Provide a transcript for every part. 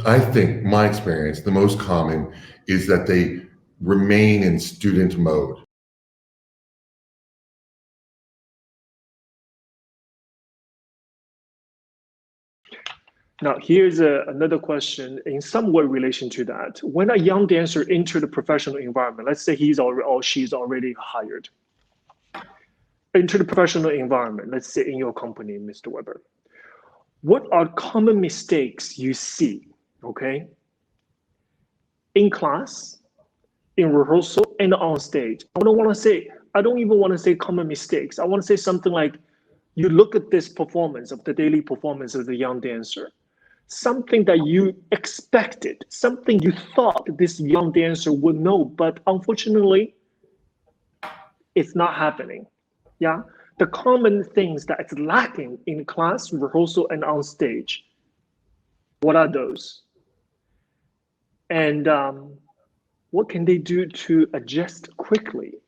I think my experience, the most common is that they remain in student mode. Now, here's another question in somewhat relation to that. When a young dancer enters the professional environment, let's say he's already or she's already hired, into the professional environment, let's say in your company, Mr. Weber, what are common mistakes you see, okay, in class, in rehearsal, and on stage? I don't even want to say common mistakes. I want to say something like, you look at this performance of the daily performance of the young dancer, something that you expected, something you thought this young dancer would know, but unfortunately, it's not happening. Yeah, the common things that it's lacking in class, rehearsal, and on stage. What are those? And what can they do to adjust quickly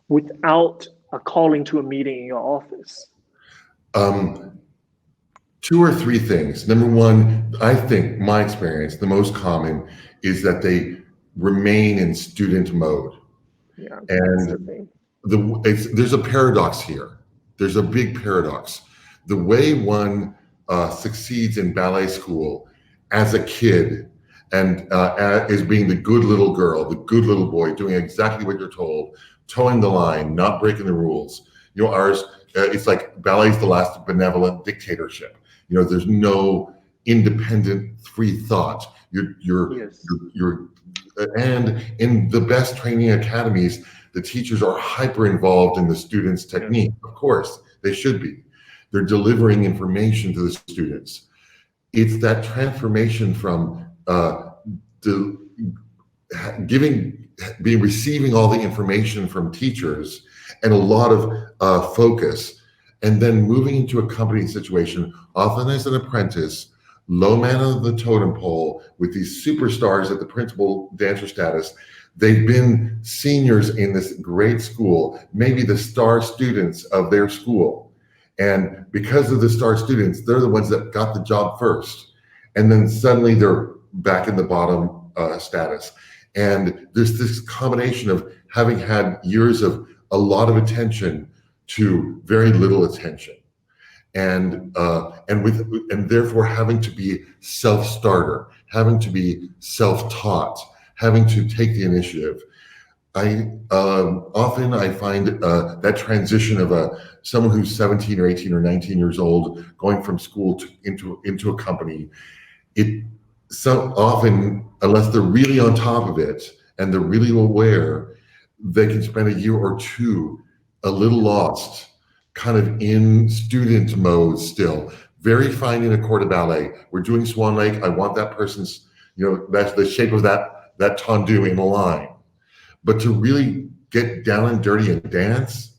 without a calling to a meeting in your office? Two or three things. Number one, I think my experience, the most common is that they remain in student mode. Yeah, and there's a paradox here. There's a big paradox. The way one succeeds in ballet school as a kid and is being the good little girl, the good little boy, doing exactly what you're told, towing the line, not breaking the rules. You know, ours, it's like ballet's the last benevolent dictatorship. You know, there's no independent free thought. You're and in the best training academies, the teachers are hyper involved in the students' technique. Of course, they should be. They're delivering information to the students. It's that transformation from receiving all the information from teachers and a lot of focus, and then moving into a company situation, often as an apprentice, low man of the totem pole, with these superstars at the principal dancer status. They've been seniors in this great school, maybe the star students of their school. And because of the star students, they're the ones that got the job first. And then suddenly they're back in the bottom status. And there's this combination of having had years of a lot of attention to very little attention. And therefore having to be self-starter, having to be self-taught, having to take the initiative. I often find that transition of someone who's 17 or 18 or 19 years old going from school into a company. It so often, unless they're really on top of it and they're really aware, they can spend a year or two a little lost, kind of in student mode still, very fine in a court of ballet. We're doing Swan Lake. I want that person's, that's the shape of that tendu in a line. But to really get down and dirty and dance,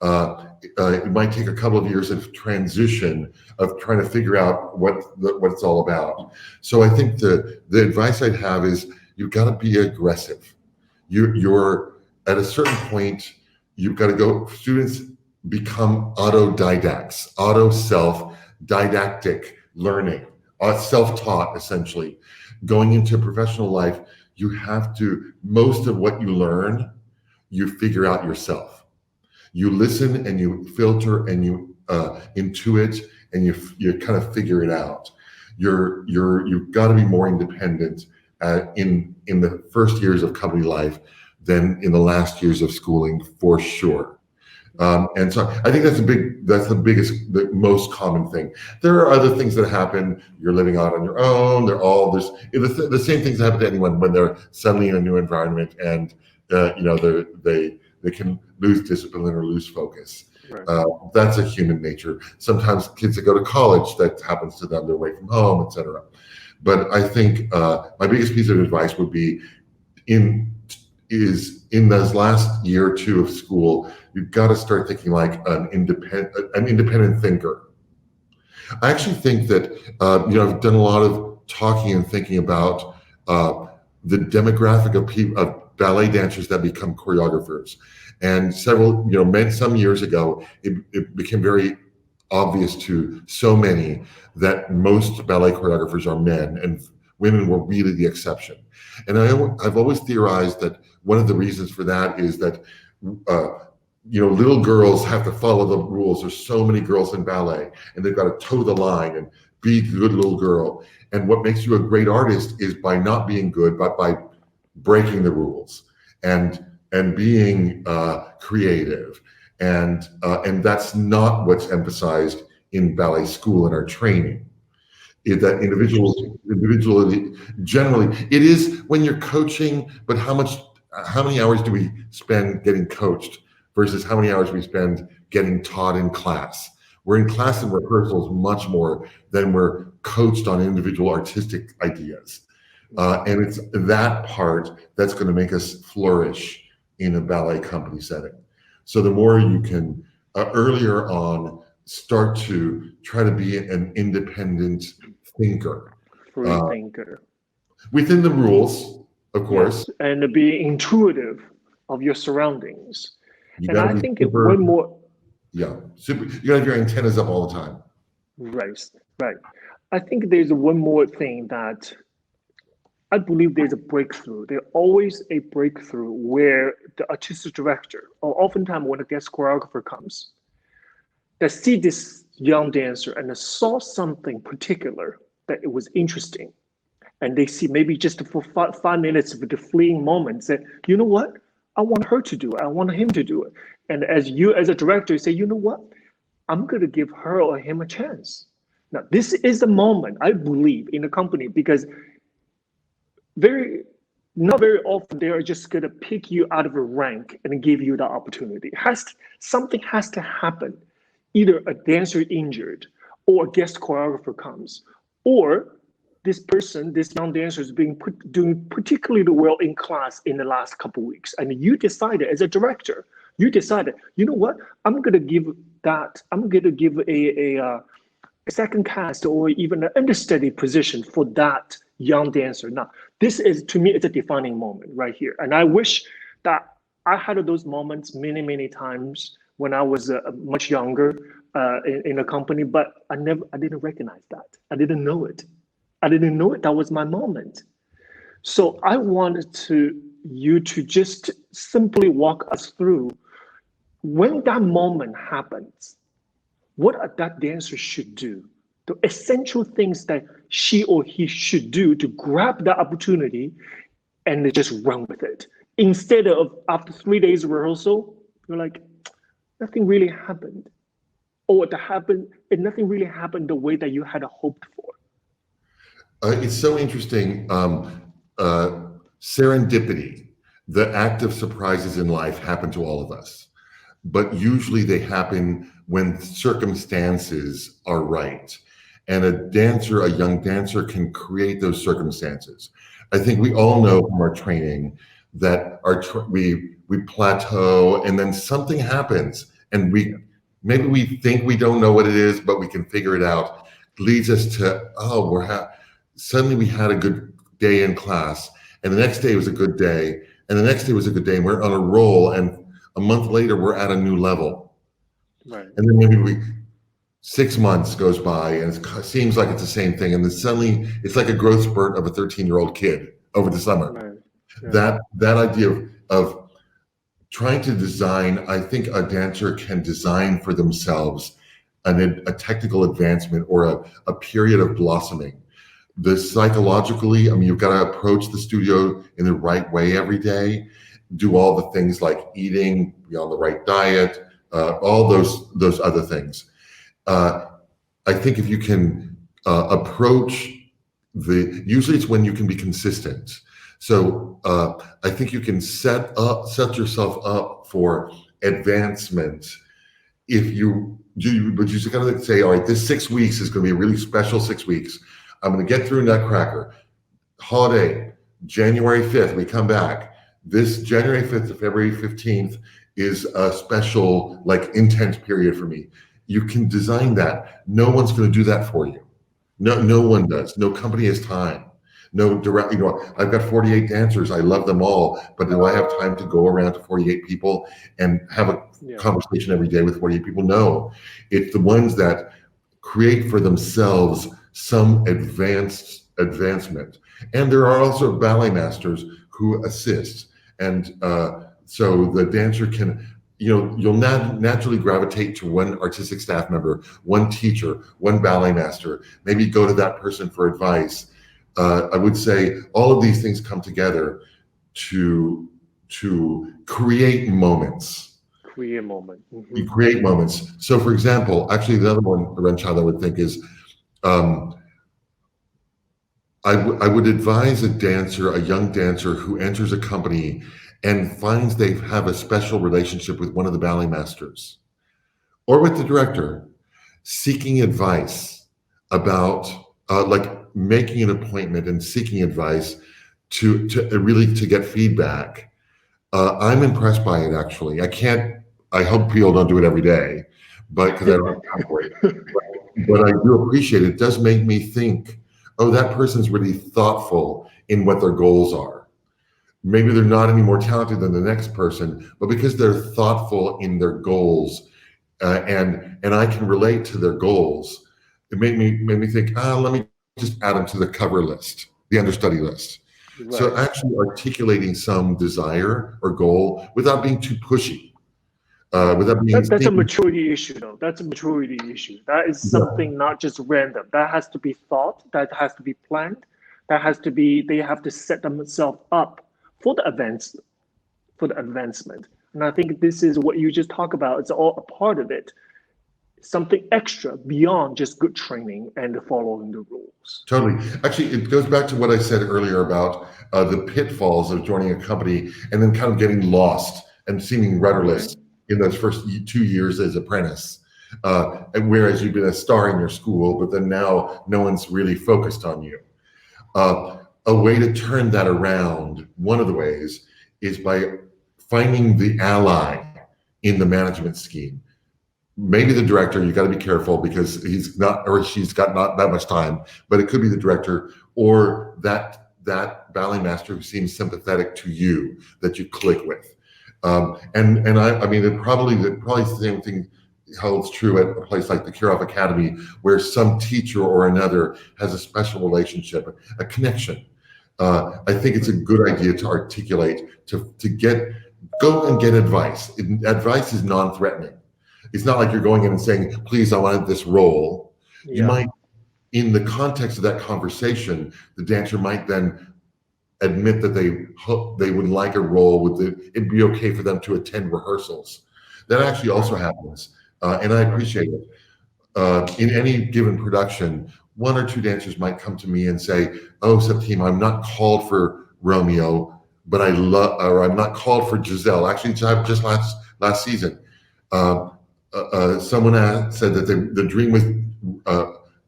it might take a couple of years of transition of trying to figure out what it's all about. So I think the advice I'd have is you've got to be aggressive. You're at a certain point, you've got to go. Students become autodidacts, self-didactic learning, self-taught essentially. Going into professional life, you have to, most of what you learn, you figure out yourself. You listen and you filter and you intuit and you kind of figure it out. You've got to be more independent in the first years of company life than in the last years of schooling, for sure. And so I think that's the most common thing. There are other things that happen. You're living out on your own. The same things that happen to anyone when they're suddenly in a new environment, and they can lose discipline or lose focus. Right. That's a human nature. Sometimes kids that go to college, that happens to them. They're away from home, etc. But I think my biggest piece of advice would be in those last year or two of school, you've got to start thinking like an independent thinker. I actually think that I've done a lot of talking and thinking about the demographic of ballet dancers that become choreographers. And some years ago, it became very obvious to so many that most ballet choreographers are men, and women were really the exception. And I've always theorized that one of the reasons for that is that little girls have to follow the rules. There's so many girls in ballet, and they've got to toe the line and be the good little girl. And what makes you a great artist is by not being good, but by breaking the rules and being creative. And that's not what's emphasized in ballet school in our training. That individuality, generally, it is when you're coaching, but how many hours do we spend getting coached versus how many hours we spend getting taught in class? We're in class and rehearsals much more than we're coached on individual artistic ideas. And it's that part that's going to make us flourish in a ballet company setting. So the more you can earlier on start to try to be an independent thinker. Free thinker. Within the rules, of course. Yes, and be intuitive of your surroundings. And I think one more. Yeah, you gotta have your antennas up all the time. Right. I think there's one more thing that I believe there's a breakthrough. There's always a breakthrough where the artistic director, or oftentimes when a guest choreographer comes, they see this young dancer and they saw something particular that it was interesting. And they see maybe just for 5 minutes of the fleeting moment, say, you know what? I want her to do it. I want him to do it. And as you, as a director, say, you know what? I'm going to give her or him a chance. Now, this is the moment, I believe, in a company, because not very often they are just going to pick you out of a rank and give you the opportunity. Something has to happen. Either a dancer injured, or a guest choreographer comes, or this young dancer is doing particularly well in class in the last couple of weeks. And you decided as a director, you know what, I'm going to give a second cast or even an understudy position for that young dancer. Now, this is, to me, it's a defining moment right here. And I wish that I had those moments many, many times when I was much younger in a company, but I didn't recognize that. I didn't know it. That was my moment. So I wanted you to just simply walk us through when that moment happens, what that dancer should do, the essential things that she or he should do to grab that opportunity and just run with it. Instead of after 3 days of rehearsal, you're like, nothing really happened. Or nothing really happened the way that you had hoped for. It's so interesting. Serendipity, the act of surprises in life, happen to all of us. But usually they happen when circumstances are right. And a young dancer can create those circumstances. I think we all know from our training that we plateau and then something happens and maybe we think we don't know what it is, but we can figure it out. Leads us to, suddenly we had a good day in class, and the next day was a good day, and the next day was a good day, and we're on a roll, and a month later we're at a new level. Right. And then maybe 6 months goes by and it seems like it's the same thing, and then suddenly it's like a growth spurt of a 13-year-old kid over the summer. Right. Yeah. That idea of trying to design, I think a dancer can design for themselves a technical advancement or a period of blossoming. Psychologically, you've got to approach the studio in the right way every day, do all the things like eating, be on the right diet, all those other things. I think if you can approach usually it's when you can be consistent. So I think you can set yourself up for advancement but you just gotta say, all right, this 6 weeks is gonna be a really special 6 weeks. I'm gonna get through Nutcracker. Holiday, January 5th, we come back. This January 5th to February 15th is a special, intense period for me. You can design that. No one's gonna do that for you. No one does. No company has time. No direct, I've got 48 dancers. I love them all, but do I have time to go around to 48 people and have a conversation every day with 48 people? No. It's the ones that create for themselves some advanced advancement. And there are also ballet masters who assist. And so the dancer can, you'll naturally gravitate to one artistic staff member, one teacher, one ballet master, maybe go to that person for advice. I would say all of these things come together to create moments. Create moment. Mm-hmm. You create moments. So for example, actually the other one, Renchad, I would think is, I would advise a young dancer who enters a company and finds they have a special relationship with one of the ballet masters or with the director, seeking advice about, like making an appointment and seeking advice to really get feedback. I'm impressed by it, actually. I hope people don't do it every day, but because I don't have time for it. But I do appreciate it. It does make me think, oh, that person's really thoughtful in what their goals are. Maybe they're not any more talented than the next person, but because they're thoughtful in their goals, and I can relate to their goals, it made me think, let me just add them to the cover list, the understudy list. Right. So actually articulating some desire or goal without being too pushy. That's a maturity issue, though. That's a maturity issue. That is something not just random. That has to be thought. That has to be planned. That has to be. They have to set themselves up for the advancement. And I think this is what you just talked about. It's all a part of it. Something extra beyond just good training and following the rules. Totally. Actually, it goes back to what I said earlier about the pitfalls of joining a company and then kind of getting lost and seeming rudderless in those first 2 years as apprentice. Whereas you've been a star in your school, but then now no one's really focused on you. A way to turn that around, one of the ways, is by finding the ally in the management scheme. Maybe the director, you got to be careful because he's not, or she's got not that much time, but it could be the director or that ballet master who seems sympathetic to you, that you click with. And I mean, probably the same thing holds true at a place like the Kirov Academy, where some teacher or another has a special relationship, a connection. I think it's a good idea to articulate, to go and get advice. Advice is non-threatening. It's not like you're going in and saying, please, I wanted this role. Yeah. You might, in the context of that conversation, the dancer might then admit that they would like a role, it'd be okay for them to attend rehearsals. That actually also happens, and I appreciate it. In any given production, one or two dancers might come to me and say, oh, Septime, I'm not called for Romeo, but I'm not called for Giselle. Actually, just last season, someone said that the dream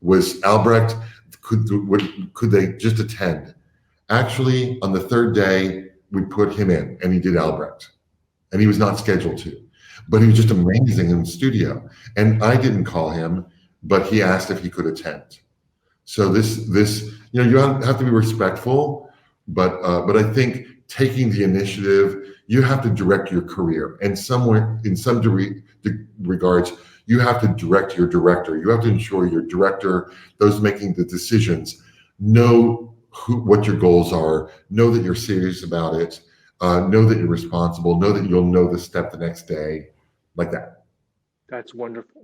was Albrecht. Could they just attend? Actually, on the third day, we put him in, and he did Albrecht, and he was not scheduled to, but he was just amazing in the studio. And I didn't call him, but he asked if he could attend. So this, you have to be respectful, but I think taking the initiative, you have to direct your career, and somewhere, in some regards, you have to direct your director. You have to ensure your director, those making the decisions, know what your goals are, know that you're serious about it, know that you're responsible, know that you'll know the step the next day, like that. That's wonderful.